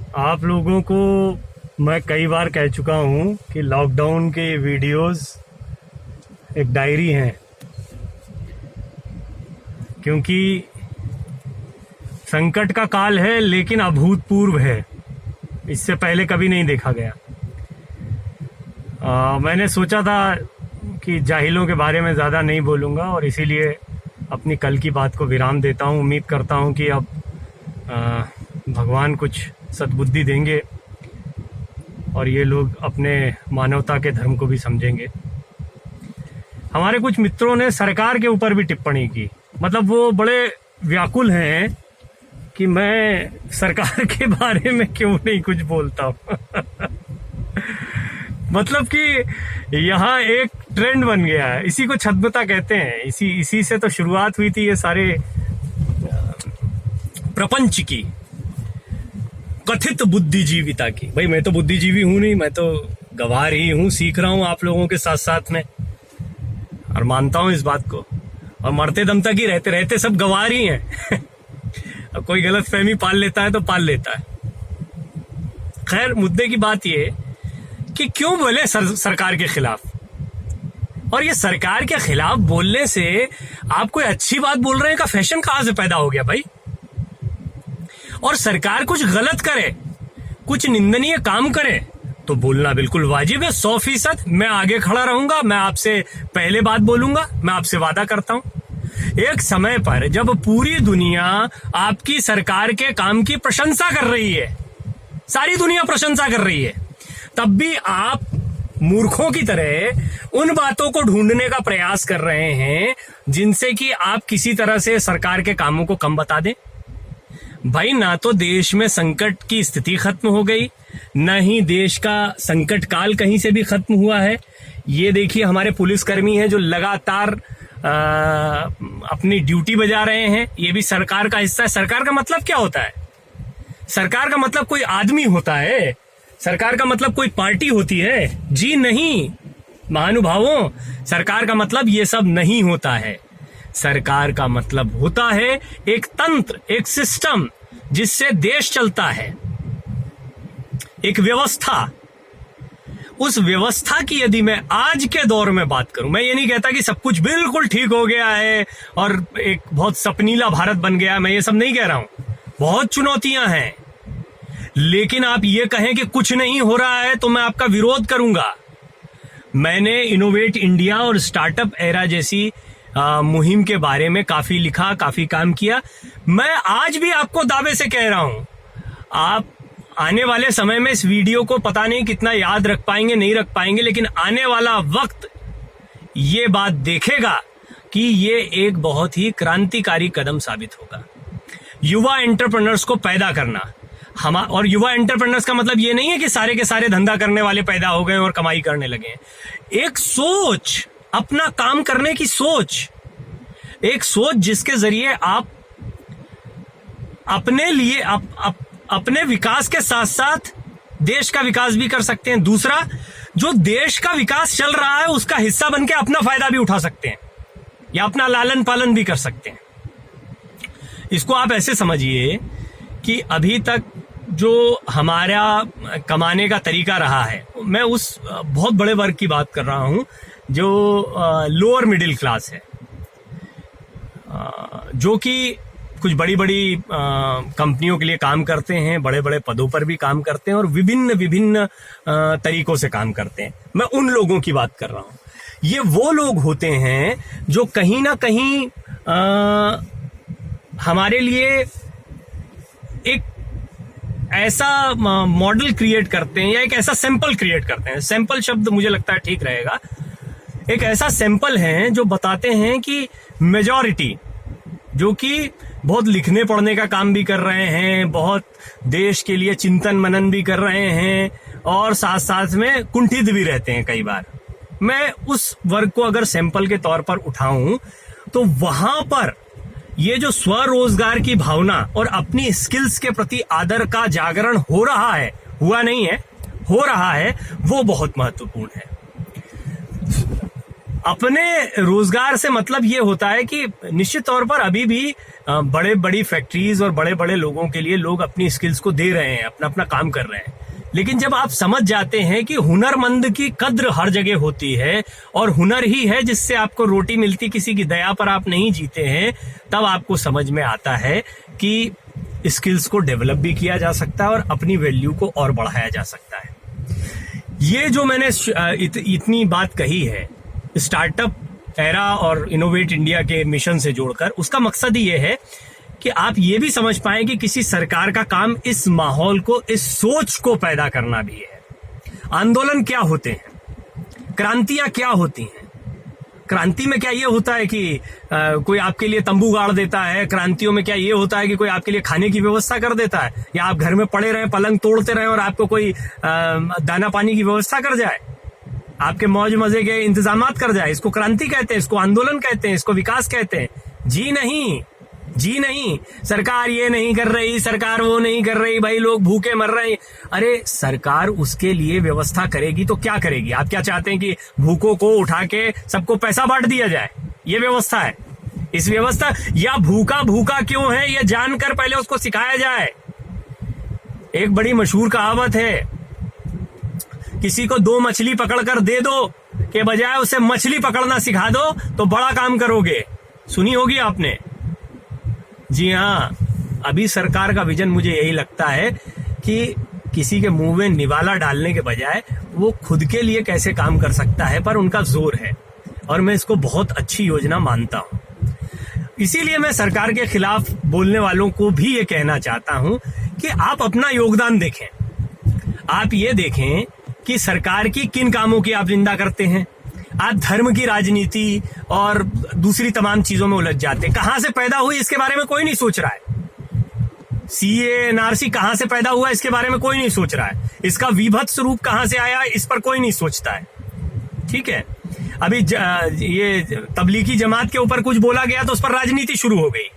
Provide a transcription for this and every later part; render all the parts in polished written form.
आप लोगों को मैं कई बार कह चुका हूँ कि लॉकडाउन के वीडियोस एक डायरी हैं, क्योंकि संकट का काल है लेकिन अभूतपूर्व है, इससे पहले कभी नहीं देखा गया। मैंने सोचा था कि जाहिलों के बारे में ज़्यादा नहीं बोलूँगा और इसीलिए अपनी कल की बात को विराम देता हूँ। उम्मीद करता हूँ कि अब भगवान कुछ सद्बुद्धि देंगे और ये लोग अपने मानवता के धर्म को भी समझेंगे। हमारे कुछ मित्रों ने सरकार के ऊपर भी टिप्पणी की, मतलब वो बड़े व्याकुल हैं कि मैं सरकार के बारे में क्यों नहीं कुछ बोलता हूँ। मतलब कि यहाँ एक ट्रेंड बन गया है, इसी को छद्मता कहते हैं। इसी से तो शुरुआत हुई थी ये सारे प्रपंच की, कथित बुद्धिजीविता की। भाई मैं तो बुद्धिजीवी हूं नहीं, मैं तो गवार ही हूं, सीख रहा हूं आप लोगों के साथ साथ में, और मानता हूं इस बात को। और मरते दम तक ही रहते रहते सब गवार ही हैं। अब कोई गलत फहमी पाल लेता है तो पाल लेता है। खैर, मुद्दे की बात ये कि क्यों बोले सरकार के खिलाफ, और ये सरकार के खिलाफ बोलने से आप कोई अच्छी बात बोल रहे हैं का फैशन कहां से पैदा हो गया भाई। और सरकार कुछ गलत करे, कुछ निंदनीय काम करे तो बोलना बिल्कुल वाजिब है। 100% मैं आगे खड़ा रहूंगा, मैं आपसे पहले बात बोलूंगा, मैं आपसे वादा करता हूं। एक समय पर जब पूरी दुनिया आपकी सरकार के काम की प्रशंसा कर रही है, सारी दुनिया प्रशंसा कर रही है, तब भी आप मूर्खों की तरह उन बातों को ढूंढने का प्रयास कर रहे हैं जिनसे कि आप किसी तरह से सरकार के कामों को कम बता दें। भाई, ना तो देश में संकट की स्थिति खत्म हो गई, न ही देश का संकट काल कहीं से भी खत्म हुआ है। ये देखिए, हमारे पुलिसकर्मी हैं जो लगातार अपनी ड्यूटी बजा रहे हैं, ये भी सरकार का हिस्सा है। सरकार का मतलब क्या होता है? सरकार का मतलब कोई आदमी होता है? सरकार का मतलब कोई पार्टी होती है? जी नहीं महानुभावों, सरकार का मतलब ये सब नहीं होता है। सरकार का मतलब होता है एक तंत्र, एक सिस्टम जिससे देश चलता है, एक व्यवस्था। उस व्यवस्था की यदि मैं आज के दौर में बात करूं, मैं ये नहीं कहता कि सब कुछ बिल्कुल ठीक हो गया है और एक बहुत सपनीला भारत बन गया है, मैं ये सब नहीं कह रहा हूं। बहुत चुनौतियां हैं, लेकिन आप ये कहें कि कुछ नहीं हो रहा है तो मैं आपका विरोध करूंगा। मैंने इनोवेट इंडिया और स्टार्टअप एरा जैसी मुहिम के बारे में काफी लिखा, काफी काम किया। मैं आज भी आपको दावे से कह रहा हूं, आप आने वाले समय में इस वीडियो को पता नहीं कितना याद रख पाएंगे, नहीं रख पाएंगे, लेकिन आने वाला वक्त ये बात देखेगा कि ये एक बहुत ही क्रांतिकारी कदम साबित होगा। युवा एंटरप्रेन्योर्स को पैदा करना, और युवा एंटरप्रेन्योर्स का मतलब ये नहीं है कि सारे के सारे धंधा करने वाले पैदा हो गए और कमाई करने लगे। एक सोच, अपना काम करने की सोच, एक सोच जिसके जरिए आप अपने लिए अपने विकास के साथ साथ देश का विकास भी कर सकते हैं। दूसरा, जो देश का विकास चल रहा है उसका हिस्सा बनके अपना फायदा भी उठा सकते हैं या अपना लालन पालन भी कर सकते हैं। इसको आप ऐसे समझिए कि अभी तक जो हमारा कमाने का तरीका रहा है, मैं उस बहुत बड़े वर्ग की बात कर रहा हूं जो लोअर मिडिल क्लास है, जो कि कुछ बड़ी बड़ी कंपनियों के लिए काम करते हैं, बड़े बड़े पदों पर भी काम करते हैं और विभिन्न तरीकों से काम करते हैं। मैं उन लोगों की बात कर रहा हूं। ये वो लोग होते हैं जो कहीं ना कहीं हमारे लिए एक ऐसा मॉडल क्रिएट करते हैं या एक ऐसा सैंपल क्रिएट करते हैं। सैंपल शब्द मुझे लगता है ठीक रहेगा। एक ऐसा सैंपल है जो बताते हैं कि मेजॉरिटी, जो कि बहुत लिखने पढ़ने का काम भी कर रहे हैं, बहुत देश के लिए चिंतन मनन भी कर रहे हैं और साथ साथ में कुंठित भी रहते हैं कई बार। मैं उस वर्ग को अगर सैंपल के तौर पर उठाऊं तो वहां पर ये जो स्वरोजगार की भावना और अपनी स्किल्स के प्रति आदर का जागरण हो रहा है, हुआ नहीं है, हो रहा है, वो बहुत महत्वपूर्ण है। अपने रोजगार से मतलब ये होता है कि निश्चित तौर पर अभी भी बड़े बड़ी फैक्ट्रीज और बड़े बड़े लोगों के लिए लोग अपनी स्किल्स को दे रहे हैं, अपना अपना काम कर रहे हैं। लेकिन जब आप समझ जाते हैं कि हुनरमंद की कद्र हर जगह होती है और हुनर ही है जिससे आपको रोटी मिलती, किसी की दया पर आप नहीं जीते हैं, तब आपको समझ में आता है कि स्किल्स को डेवलप भी किया जा सकता है और अपनी वैल्यू को और बढ़ाया जा सकता है। ये जो मैंने इतनी बात कही है स्टार्टअप एरा और इनोवेट इंडिया के मिशन से जोड़कर, उसका मकसद ये है कि आप ये भी समझ पाएं कि किसी सरकार का काम इस माहौल को, इस सोच को पैदा करना भी है। आंदोलन क्या होते हैं, क्रांतियां क्या होती हैं। क्रांति में क्या ये होता है कि कोई आपके लिए तंबू गाड़ देता है, क्रांतियों में क्या ये होता है कि कोई आपके लिए खाने की व्यवस्था कर देता है, या आप घर में पड़े रहें, पलंग तोड़ते रहें और आपको कोई दाना पानी की व्यवस्था कर जाए, आपके मौज मजे के इंतजामात कर जाए। इसको क्रांति कहते हैं, इसको आंदोलन कहते हैं, इसको विकास कहते हैं। जी नहीं, जी नहीं। सरकार ये नहीं कर रही, सरकार वो नहीं कर रही, भाई लोग भूखे मर रहे हैं। अरे सरकार उसके लिए व्यवस्था करेगी तो क्या करेगी? आप क्या चाहते हैं कि भूखों को उठा के सबको पैसा बांट दिया जाए? ये व्यवस्था है। इस व्यवस्था, या भूखा भूखा क्यों है ये जानकर पहले उसको सिखाया जाए। एक बड़ी मशहूर कहावत है, किसी को 2 मछली पकड़कर दे दो के बजाय उसे मछली पकड़ना सिखा दो तो बड़ा काम करोगे। सुनी होगी आपने। जी हाँ, अभी सरकार का विजन मुझे यही लगता है कि किसी के मुंह में निवाला डालने के बजाय वो खुद के लिए कैसे काम कर सकता है पर उनका जोर है, और मैं इसको बहुत अच्छी योजना मानता हूं। इसीलिए मैं सरकार के खिलाफ बोलने वालों को भी ये कहना चाहता हूं कि आप अपना योगदान देखें। आप ये देखें कि सरकार की किन कामों की आप निंदा करते हैं। आप धर्म की राजनीति और दूसरी तमाम चीजों में उलझ जाते हैं। कहां से पैदा हुई इसके बारे में कोई नहीं सोच रहा है। सीए एनआरसी कहां से पैदा हुआ इसके बारे में कोई नहीं सोच रहा है। इसका विभत्स रूप कहां से आया इस पर कोई नहीं सोचता है। ठीक है, अभी ये तबलीगी जमात के ऊपर कुछ बोला गया तो उस पर राजनीति शुरू हो गई,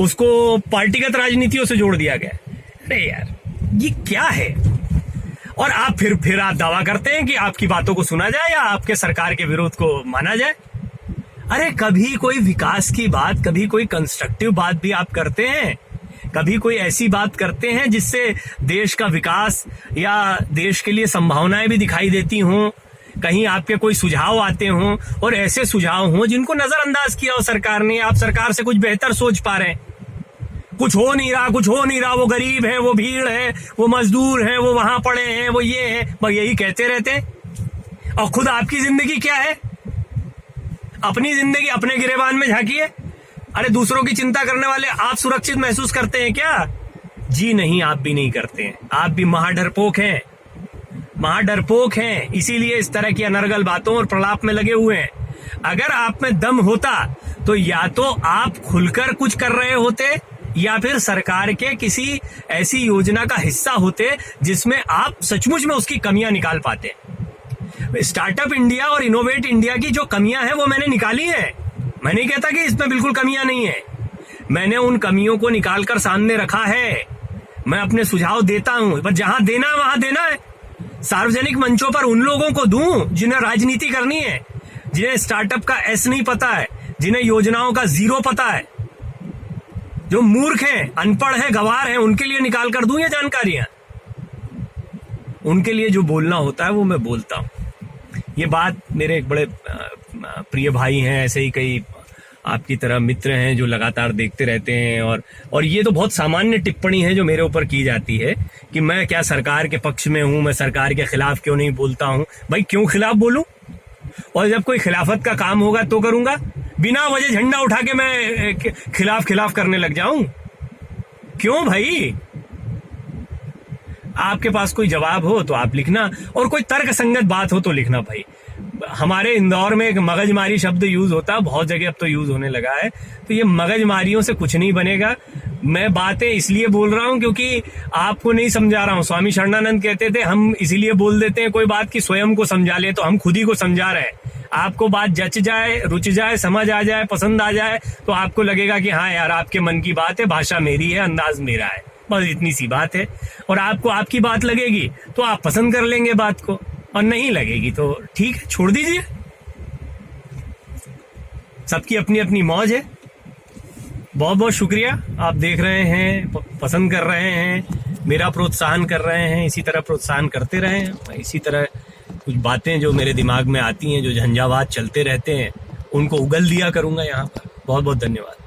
उसको पार्टीगत राजनीतियों से जोड़ दिया गया। अरे यार ये क्या है? और आप फिर आप दावा करते हैं कि आपकी बातों को सुना जाए या आपके सरकार के विरोध को माना जाए। अरे कभी कोई विकास की बात, कभी कोई कंस्ट्रक्टिव बात भी आप करते हैं, कभी कोई ऐसी बात करते हैं जिससे देश का विकास या देश के लिए संभावनाएं भी दिखाई देती हों, कहीं आपके कोई सुझाव आते हों और ऐसे सुझाव हों जिनको नजरअंदाज किया हो सरकार ने। आप सरकार से कुछ बेहतर सोच पा रहे हैं, कुछ हो नहीं रहा, कुछ हो नहीं रहा, वो गरीब है, वो भीड़ है, वो मजदूर है, वो वहां पड़े हैं, वो ये है, बस यही कहते रहते हैं। और खुद आपकी जिंदगी क्या है? अपनी जिंदगी अपने गिरेबान में झांकिए। अरे दूसरों की चिंता करने वाले आप सुरक्षित महसूस करते हैं क्या? जी नहीं, आप भी नहीं करते हैं। आप भी महाडरपोक हैं, महाडरपोक हैं, इसीलिए इस तरह की अनर्गल बातों और प्रलाप में लगे हुए हैं। अगर आप में दम होता तो या तो आप खुलकर कुछ कर रहे होते या फिर सरकार के किसी ऐसी योजना का हिस्सा होते जिसमें आप सचमुच में उसकी कमियां निकाल पाते। स्टार्टअप इंडिया और इनोवेट इंडिया की जो कमियां हैं वो मैंने निकाली है। मैं नहीं कहता कि इसमें बिल्कुल कमियां नहीं है, मैंने उन कमियों को निकालकर सामने रखा है। मैं अपने सुझाव देता हूं, पर जहां देना है वहां देना है। सार्वजनिक मंचों पर उन लोगों को दूं जिन्हें राजनीति करनी है, जिन्हें स्टार्टअप का एस नहीं पता है, जिन्हें योजनाओं का जीरो पता है, जो मूर्ख हैं, अनपढ़ हैं, गंवार हैं, उनके लिए निकाल कर दूं ये जानकारियां। उनके लिए जो बोलना होता है वो मैं बोलता हूं। ये बात मेरे एक बड़े प्रिय भाई हैं, ऐसे ही कई आपकी तरह मित्र हैं जो लगातार देखते रहते हैं, और ये तो बहुत सामान्य टिप्पणी है जो मेरे ऊपर की जाती है कि मैं क्या सरकार के पक्ष में हूं, मैं सरकार के खिलाफ क्यों नहीं बोलता हूं। भाई क्यों खिलाफ बोलूं? और जब कोई खिलाफत का काम होगा तो करूंगा, बिना वजह झंडा उठा के मैं खिलाफ करने लग जाऊं? क्यों भाई? आपके पास कोई जवाब हो तो आप लिखना, और कोई तर्क संगत बात हो तो लिखना। भाई हमारे इंदौर में एक मगजमारी शब्द यूज होता है, बहुत जगह अब तो यूज होने लगा है, तो ये मगजमारियों से कुछ नहीं बनेगा। मैं बातें इसलिए बोल रहा हूं क्योंकि आपको नहीं समझा रहा हूं। स्वामी शरणानंद कहते थे हम इसीलिए बोल देते हैं कोई बात की स्वयं को समझा ले, तो हम खुद ही को समझा रहे हैं। आपको बात जच जाए, रुच जाए, समझ आ जाए, पसंद आ जाए तो आपको लगेगा कि हाँ यार आपके मन की बात है, भाषा मेरी है, अंदाज मेरा है, बस इतनी सी बात है। और आपको आपकी बात लगेगी तो आप पसंद कर लेंगे बात को, और नहीं लगेगी तो ठीक है, छोड़ दीजिए। सबकी अपनी अपनी मौज है। बहुत बहुत शुक्रिया। आप देख रहे हैं, पसंद कर रहे हैं, मेरा प्रोत्साहन कर रहे हैं, इसी तरह प्रोत्साहन करते रहें। मैं इसी तरह कुछ बातें जो मेरे दिमाग में आती हैं, जो झंझावात चलते रहते हैं, उनको उगल दिया करूंगा यहाँ पर। बहुत बहुत धन्यवाद।